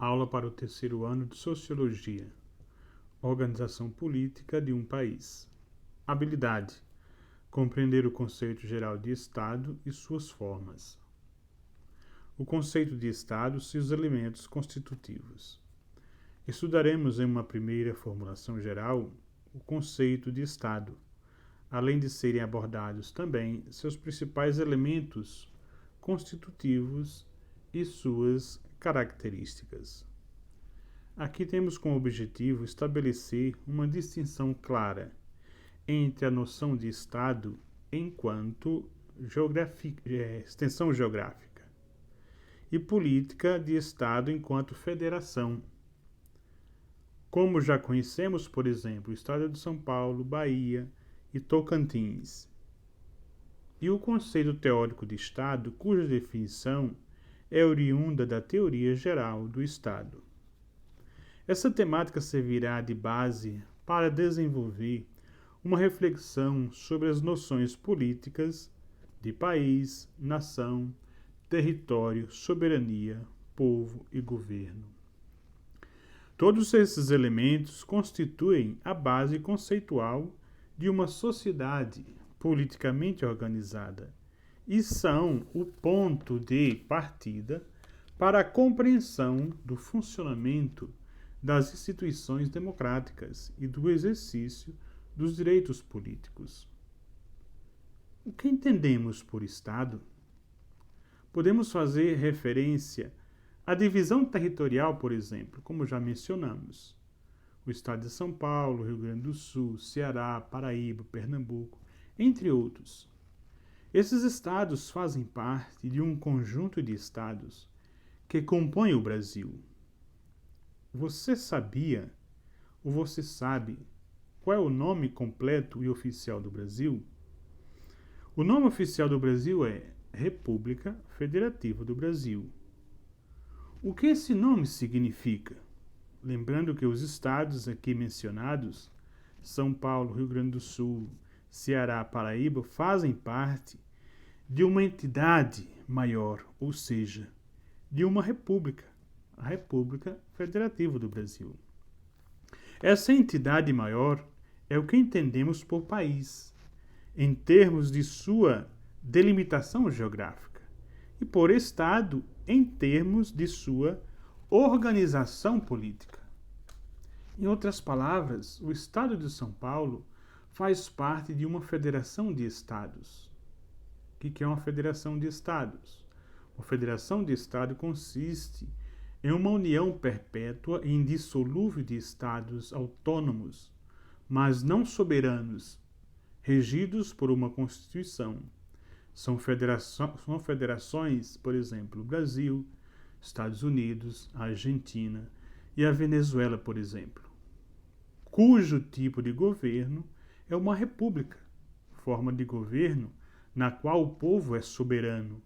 Aula para o terceiro ano de Sociologia. Organização política de um país. Habilidade: compreender o conceito geral de Estado e suas formas. O conceito de Estado e seus elementos constitutivos. Estudaremos em uma primeira formulação geral o conceito de Estado, além de serem abordados também seus principais elementos constitutivos e suas características. Aqui temos como objetivo estabelecer uma distinção clara entre a noção de Estado enquanto extensão geográfica e política de Estado enquanto federação. Como já conhecemos, por exemplo, o Estado de São Paulo, Bahia e Tocantins. E o conceito teórico de Estado, cuja definição é oriunda da teoria geral do Estado. Essa temática servirá de base para desenvolver uma reflexão sobre as noções políticas de país, nação, território, soberania, povo e governo. Todos esses elementos constituem a base conceitual de uma sociedade politicamente organizada e são o ponto de partida para a compreensão do funcionamento das instituições democráticas e do exercício dos direitos políticos. O que entendemos por Estado? Podemos fazer referência à divisão territorial, por exemplo, como já mencionamos. O Estado de São Paulo, Rio Grande do Sul, Ceará, Paraíba, Pernambuco, entre outros. Esses estados fazem parte de um conjunto de estados que compõem o Brasil. Você sabia, ou você sabe, qual é o nome completo e oficial do Brasil? O nome oficial do Brasil é República Federativa do Brasil. O que esse nome significa? Lembrando que os estados aqui mencionados, São Paulo, Rio Grande do Sul, Ceará, Paraíba, fazem parte de uma entidade maior, ou seja, de uma república, a República Federativa do Brasil. Essa entidade maior é o que entendemos por país, em termos de sua delimitação geográfica, e por Estado, em termos de sua organização política. Em outras palavras, o Estado de São Paulo faz parte de uma federação de estados. O que é uma federação de estados? Uma federação de estados consiste em uma união perpétua e indissolúvel de estados autônomos, mas não soberanos, regidos por uma Constituição. São federações, por exemplo, o Brasil, Estados Unidos, a Argentina e a Venezuela, por exemplo, cujo tipo de governo é uma república, forma de governo na qual o povo é soberano,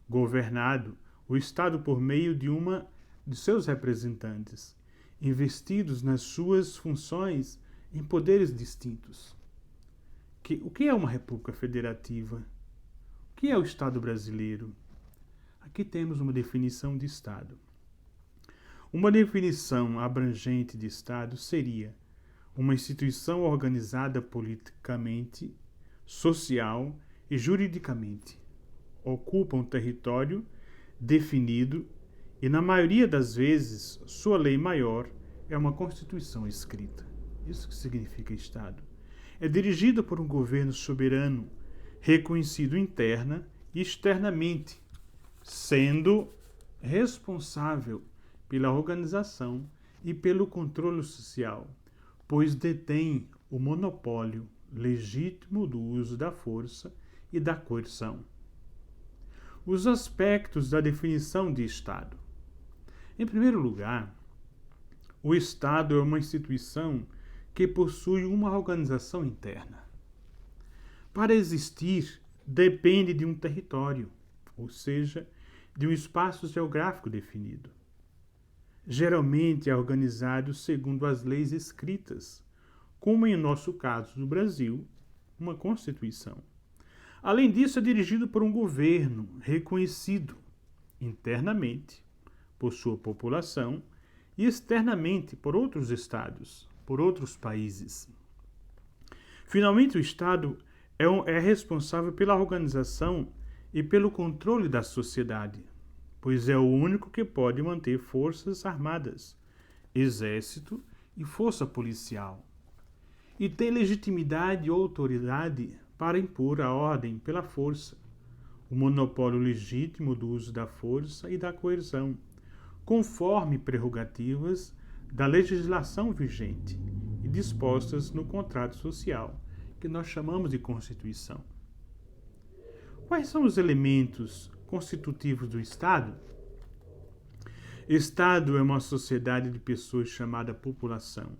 governado, o Estado por meio de seus representantes, investidos nas suas funções em poderes distintos. O que é uma república federativa? O que é o Estado brasileiro? Aqui temos uma definição de Estado. Uma definição abrangente de Estado seria uma instituição organizada politicamente, social e juridicamente. Ocupa um território definido e, na maioria das vezes, sua lei maior é uma Constituição escrita. Isso que significa Estado. É dirigida por um governo soberano, reconhecido interna e externamente, sendo responsável pela organização e pelo controle social, pois detém o monopólio legítimo do uso da força e da coerção. Os aspectos da definição de Estado. Em primeiro lugar, o Estado é uma instituição que possui uma organização interna. Para existir, depende de um território, ou seja, de um espaço geográfico definido. Geralmente é organizado segundo as leis escritas, como em nosso caso do Brasil, uma Constituição. Além disso, é dirigido por um governo reconhecido internamente por sua população e externamente por outros estados, por outros países. Finalmente, o Estado é responsável pela organização e pelo controle da sociedade, pois é o único que pode manter forças armadas, exército e força policial, e tem legitimidade e autoridade para impor a ordem pela força, o monopólio legítimo do uso da força e da coerção, conforme prerrogativas da legislação vigente e dispostas no contrato social, que nós chamamos de Constituição. Quais são os elementos constitutivos do Estado? Estado é uma sociedade de pessoas chamada população.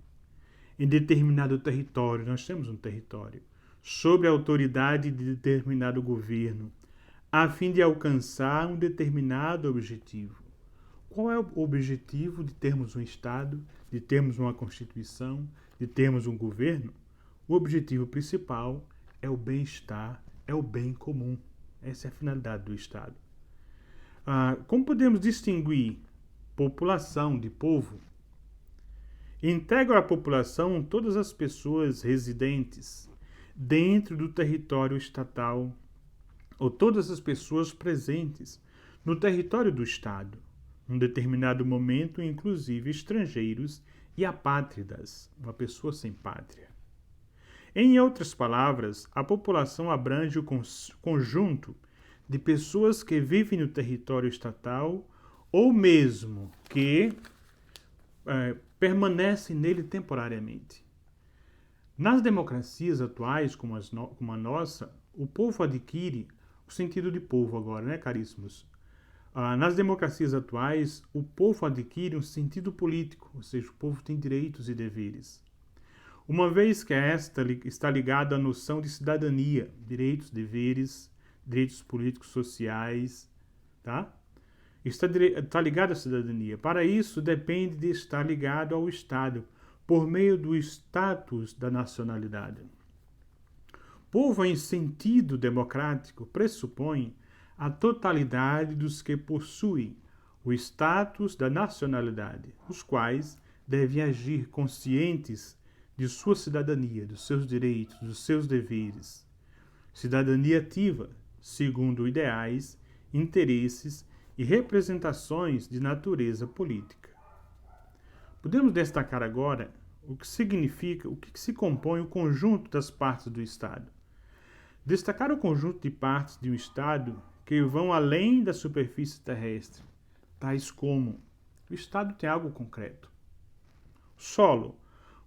Em determinado território, nós temos um território, sob a autoridade de determinado governo, a fim de alcançar um determinado objetivo. Qual é o objetivo de termos um Estado, de termos uma Constituição, de termos um governo? O objetivo principal é o bem-estar, é o bem comum. Essa é a finalidade do Estado. Como podemos distinguir população de povo? Integra a população todas as pessoas residentes dentro do território estatal ou todas as pessoas presentes no território do Estado, num determinado momento, inclusive estrangeiros e apátridas, uma pessoa sem pátria. Em outras palavras, a população abrange o conjunto de pessoas que vivem no território estatal ou mesmo que permanecem nele temporariamente. Nas democracias atuais, como a nossa, o povo adquire o sentido de povo agora, né, caríssimos? Nas democracias atuais, o povo adquire um sentido político, ou seja, o povo tem direitos e deveres. Uma vez que esta está ligada à noção de cidadania, direitos, deveres, direitos políticos, sociais, tá? Está ligado à cidadania. Para isso, depende de estar ligado ao Estado, por meio do status da nacionalidade. Povo em sentido democrático pressupõe a totalidade dos que possuem o status da nacionalidade, os quais devem agir conscientes de sua cidadania, dos seus direitos, dos seus deveres. Cidadania ativa, segundo ideais, interesses e representações de natureza política. Podemos destacar agora o que significa, o que se compõe o conjunto das partes do Estado. Destacar o conjunto de partes de um Estado que vão além da superfície terrestre, tais como: o Estado tem algo concreto. Solo,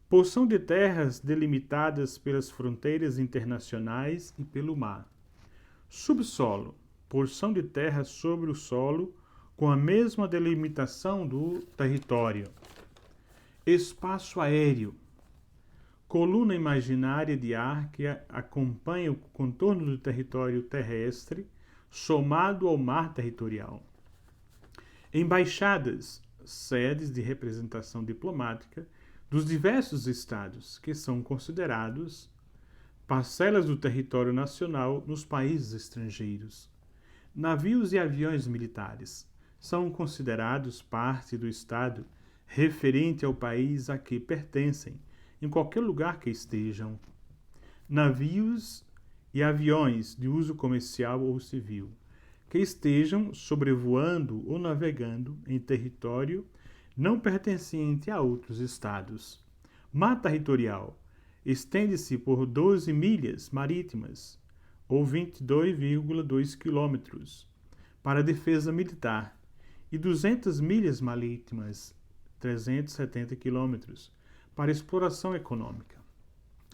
porção de terras delimitadas pelas fronteiras internacionais e pelo mar. Subsolo, porção de terra sobre o solo com a mesma delimitação do território. Espaço aéreo, coluna imaginária de ar que acompanha o contorno do território terrestre, somado ao mar territorial. Embaixadas, sedes de representação diplomática dos diversos estados, que são considerados parcelas do território nacional nos países estrangeiros. Navios e aviões militares são considerados parte do Estado referente ao país a que pertencem, em qualquer lugar que estejam. Navios e aviões de uso comercial ou civil, que estejam sobrevoando ou navegando em território não pertencente a outros estados. Mar territorial estende-se por 12 milhas marítimas, ou 22,2 quilômetros, para defesa militar, e 200 milhas marítimas, 370 quilômetros, para exploração econômica.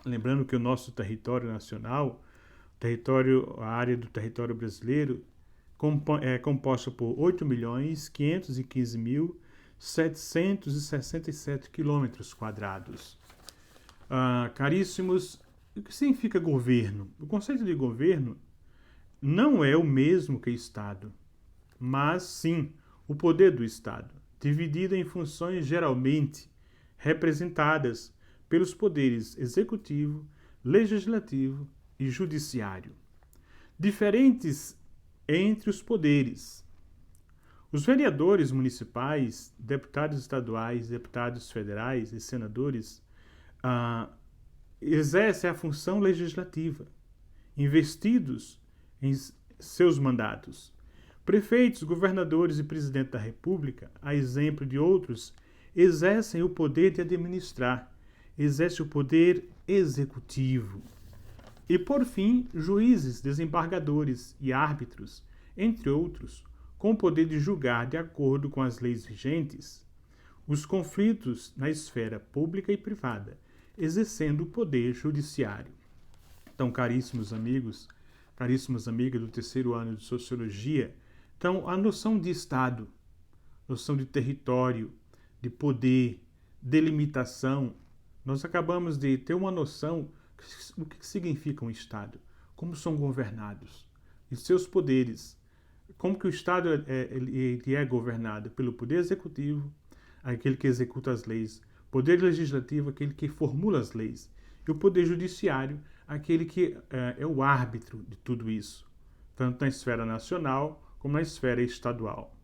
Lembrando que o nosso território nacional, a área do território brasileiro, é composta por 8.515.767 quilômetros quadrados. Caríssimos, o que significa governo? O conceito de governo não é o mesmo que Estado, mas sim o poder do Estado, dividido em funções geralmente representadas pelos poderes executivo, legislativo e judiciário. Diferentes entre os poderes. Os vereadores municipais, deputados estaduais, deputados federais e senadores exercem a função legislativa, investidos em seus mandatos. Prefeitos, governadores e presidente da República, a exemplo de outros, exercem o poder de administrar, exercem o poder executivo. E, por fim, juízes, desembargadores e árbitros, entre outros, com o poder de julgar de acordo com as leis vigentes os conflitos na esfera pública e privada, exercendo o poder judiciário. Então, caríssimos amigos, caríssimas amigas do terceiro ano de Sociologia, então, a noção de Estado, noção de território, de poder, delimitação, nós acabamos de ter uma noção do que significa um Estado, como são governados, e seus poderes, como que o Estado ele é governado pelo poder executivo, aquele que executa as leis, poder legislativo, aquele que formula as leis, e o poder judiciário, aquele que é o árbitro de tudo isso, tanto na esfera nacional como na esfera estadual.